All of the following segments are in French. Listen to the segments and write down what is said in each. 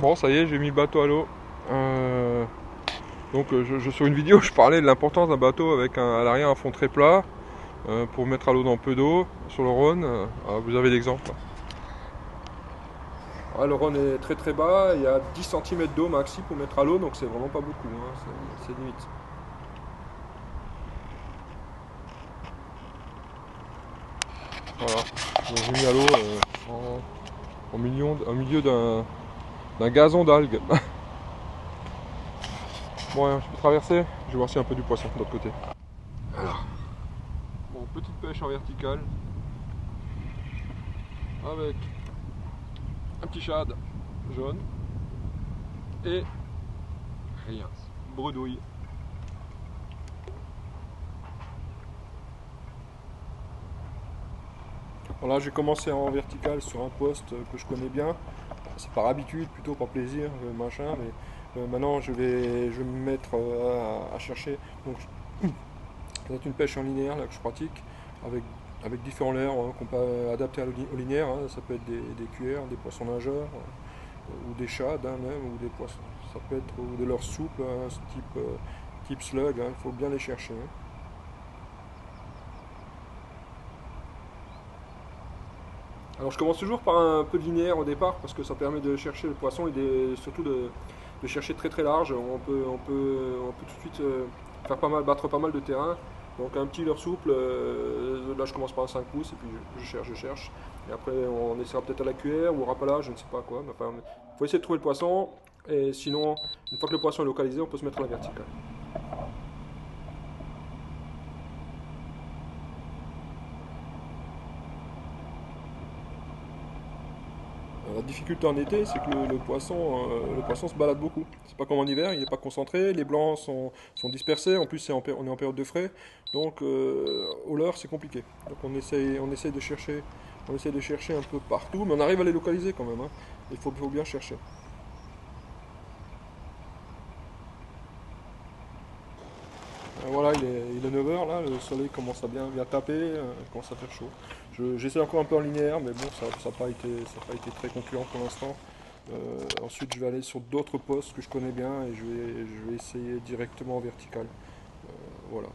Bon, ça y est, j'ai mis le bateau à l'eau. Donc, sur une vidéo, je parlais de l'importance d'un bateau avec à l'arrière un fond très plat pour mettre à l'eau dans peu d'eau sur le Rhône. Vous avez l'exemple. Le Rhône est très très bas, il y a 10 cm d'eau maxi pour mettre à l'eau, donc c'est vraiment pas beaucoup, hein, c'est limite. Voilà, donc j'ai mis à l'eau au milieu d'un gazon d'algues. Bon, je vais traverser, je vais voir s'il y a un peu du poisson de l'autre côté. Alors, bon, petite pêche en verticale, avec un petit shad jaune, et rien, bredouille. Voilà, j'ai commencé en vertical sur un poste que je connais bien. C'est par habitude, plutôt par plaisir, machin, mais maintenant je vais me mettre à chercher. Donc, c'est une pêche en linéaire là, que je pratique avec différents leurres qu'on peut adapter au linéaire. Hein. Ça peut être des cuillères, des poissons nageurs, ou des shads hein, même, ou des poissons. Ça peut être ou des leurres souples, hein, type slug, hein, il faut bien les chercher. Hein. Alors je commence toujours par un peu de linéaire au départ parce que ça permet de chercher le poisson et surtout de chercher très très large. On peut tout de suite battre pas mal de terrain. Donc un petit leurre souple, là je commence par un 5 pouces et puis je cherche. Et après on essaiera peut-être à la cuillère ou au rapala, je ne sais pas quoi. Mais enfin, il faut essayer de trouver le poisson et sinon, une fois que le poisson est localisé, on peut se mettre à la verticale. La difficulté en été, c'est que le poisson se balade beaucoup. C'est pas comme en hiver, il n'est pas concentré, les blancs sont dispersés, en plus on est en période de frais, donc au leurre c'est compliqué. Donc on essaie de chercher un peu partout, mais on arrive à les localiser quand même. Hein. Il faut bien chercher. Voilà, il est 9 h là, le soleil commence à bien taper, il commence à faire chaud. J'essaie encore un peu en linéaire, mais bon, ça n'a pas été très concluant pour l'instant. Ensuite, je vais aller sur d'autres postes que je connais bien et je vais essayer directement en vertical. Voilà.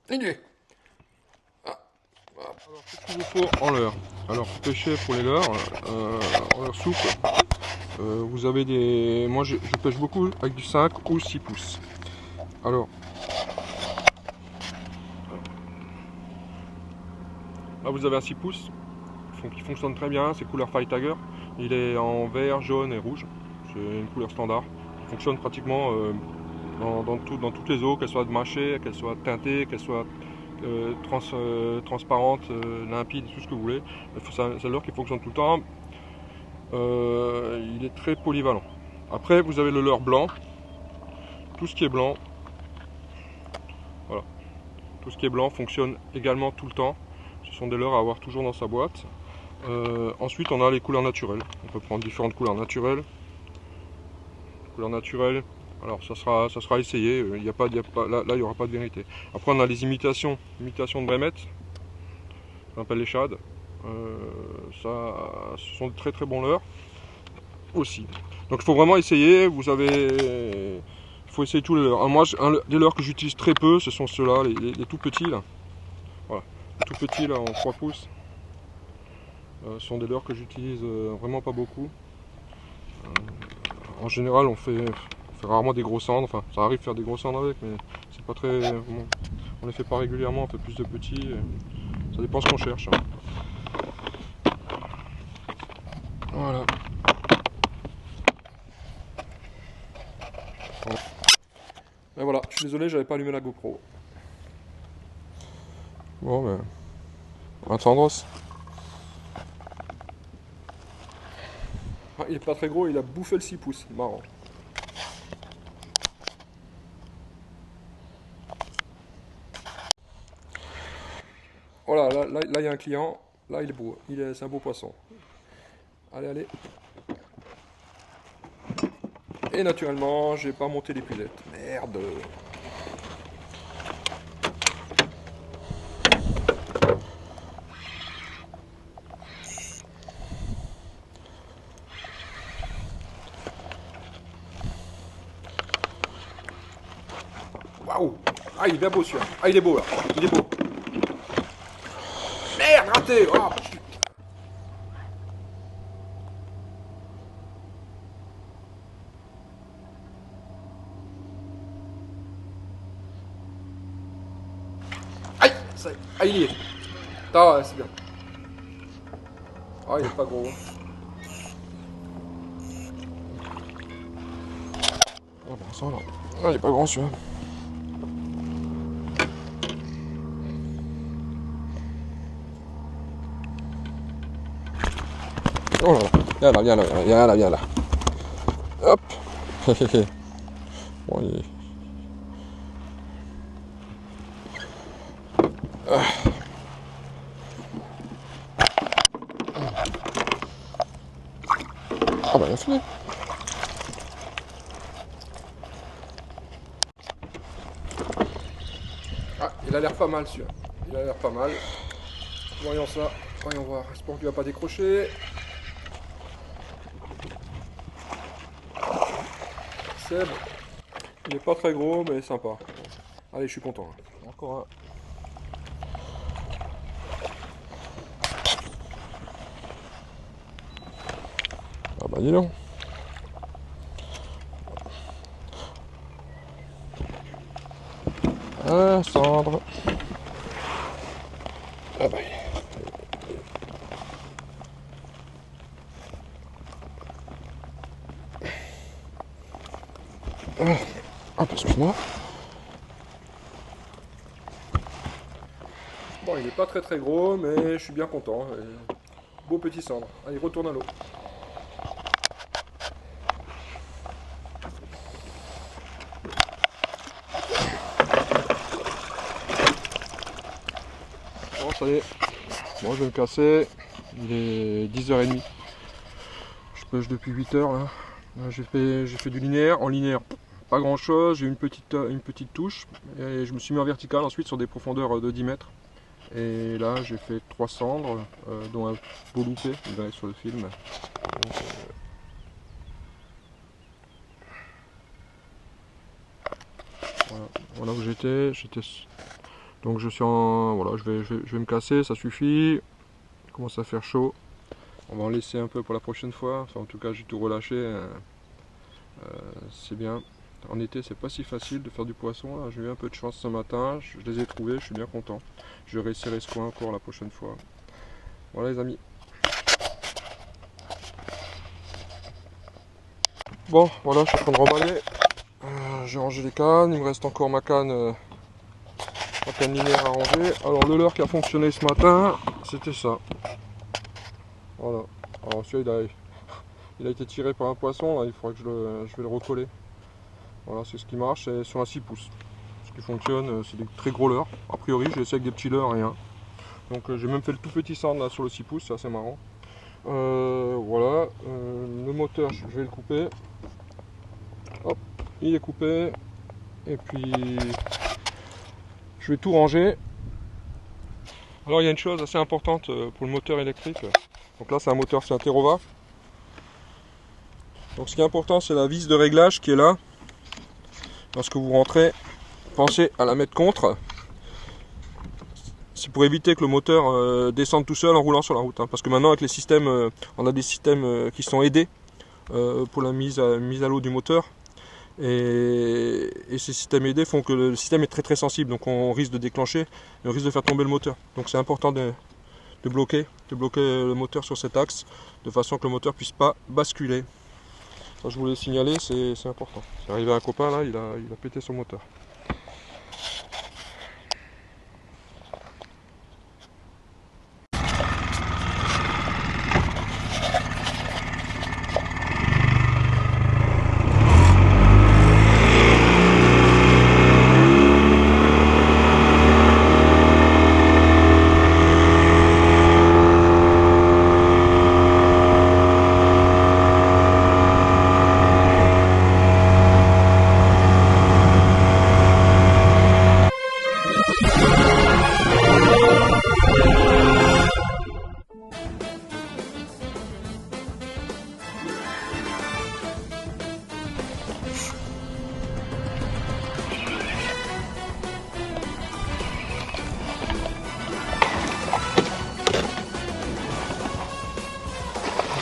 Idée. Alors, qu'est-ce qu'il vous faut en leurre? Alors, pour pêcher pour les leurres, en leurre souple, vous avez des. Moi, je pêche beaucoup avec du 5 ou 6 pouces. Alors, là, vous avez un 6 pouces qui fonctionne très bien, c'est couleur Fire Tiger. Il est en vert, jaune et rouge. C'est une couleur standard. Il fonctionne pratiquement dans toutes les eaux, qu'elles soient mâchées, qu'elles soient teintées, qu'elles soient transparentes, limpides, tout ce que vous voulez. C'est un leurre qui fonctionne tout le temps. Il est très polyvalent. Après, vous avez le leurre blanc. Tout ce qui est blanc, voilà. Tout ce qui est blanc fonctionne également tout le temps. Ce sont des leurres à avoir toujours dans sa boîte. Ensuite, on a les couleurs naturelles. On peut prendre différentes couleurs naturelles. Couleurs naturelles, alors ça sera essayé. Là, il n'y aura pas de vérité. Après, on a les imitations de brémettes. On appelle les shads. Ce sont de très très bons leurres. aussi. Donc il faut vraiment essayer, il faut essayer tous les leurres. Moi, des leurres que j'utilise très peu, ce sont ceux-là, les tout petits là. Voilà, les tout petits là en 3 pouces. Ce sont des leurres que j'utilise vraiment pas beaucoup. En général, on fait rarement des gros cendres. Enfin, ça arrive de faire des gros cendres avec, mais c'est pas très. Bon, on les fait pas régulièrement, on fait plus de petits. Ça dépend ce qu'on cherche. Voilà. Et voilà, je suis désolé, j'avais pas allumé la GoPro. Bon, ben. On va attendre. Ah, il est pas très gros, il a bouffé le 6 pouces. Marrant. Voilà, là, il y a un client. Là, il est beau. C'est un beau poisson. Allez, allez. Et naturellement, j'ai pas monté l'épuisette. Merde. Waouh. Ah, il est bien beau celui-là. Ah, il est beau là. Il est beau. Merde, raté. Oh, putain. Aïe, ah, il y est. Ah, ouais, c'est bien. Ah, il est pas gros. Oh, ben ça, là. Ah, il est pas grand celui-là. Oh là là, viens là, viens là, viens là. Hop. Bon, il est... Ah bah il a fini. Ah, il a l'air pas mal celui-là. Il a l'air pas mal. Voyons ça. Voyons voir. J'espère qu'il va pas décrocher. Seb. Il est pas très gros mais sympa. Allez, je suis content. Encore un. Ah bah dis donc. Ah, cendre. Ah bah. Ah, excuse-moi. Bon, il est pas très gros, mais je suis bien content. Beau petit cendre. Allez, retourne à l'eau. Bon, ça y est. Bon, je vais me casser. Il est 10h30. Je pêche depuis 8h là. J'ai fait du linéaire. En linéaire, pas grand chose. J'ai eu une petite touche. Et je me suis mis en vertical ensuite sur des profondeurs de 10 mètres. Et là, j'ai fait 3 cendres, dont un beau loupé, vous verrez sur le film. Donc, voilà où j'étais. Donc je suis en. Voilà, je vais me casser, ça suffit. Il commence à faire chaud. On va en laisser un peu pour la prochaine fois. Enfin, en tout cas, j'ai tout relâché. C'est bien. En été, c'est pas si facile de faire du poisson. J'ai eu un peu de chance ce matin. Je les ai trouvés, je suis bien content. Je vais réessayer ce coin encore la prochaine fois. Voilà les amis. Bon, voilà, je suis en train de remballer. J'ai rangé les cannes. Il me reste encore ma canne linéaire à ranger. Alors le leurre qui a fonctionné ce matin, c'était ça. Voilà. Alors celui-là, il a été tiré par un poisson. Là, il faudra que je vais le recoller. Voilà, c'est ce qui marche. C'est sur un 6 pouces. Ce qui fonctionne, c'est des très gros leurres. A priori, j'ai essayé avec des petits leurres, rien. Donc j'ai même fait le tout petit cendre là sur le 6 pouces, c'est assez marrant. Voilà, le moteur, je vais le couper. Hop, il est coupé. Et puis, je vais tout ranger. Alors il y a une chose assez importante pour le moteur électrique. Donc là c'est un moteur, c'est un Terrova. Donc ce qui est important, c'est la vis de réglage qui est là. Lorsque vous rentrez, pensez à la mettre contre. C'est pour éviter que le moteur descende tout seul en roulant sur la route. Hein. Parce que maintenant avec les systèmes, on a des systèmes qui sont aidés pour la mise à l'eau du moteur. Et ces systèmes aidés font que le système est très sensible. Donc on risque de déclencher et on risque de faire tomber le moteur. Donc c'est important de bloquer le moteur sur cet axe de façon que le moteur puisse pas basculer. Ça, je voulais signaler, c'est important. C'est arrivé à un copain là, il a pété son moteur.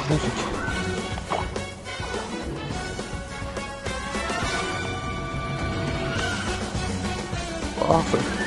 Magnifique. Parfait.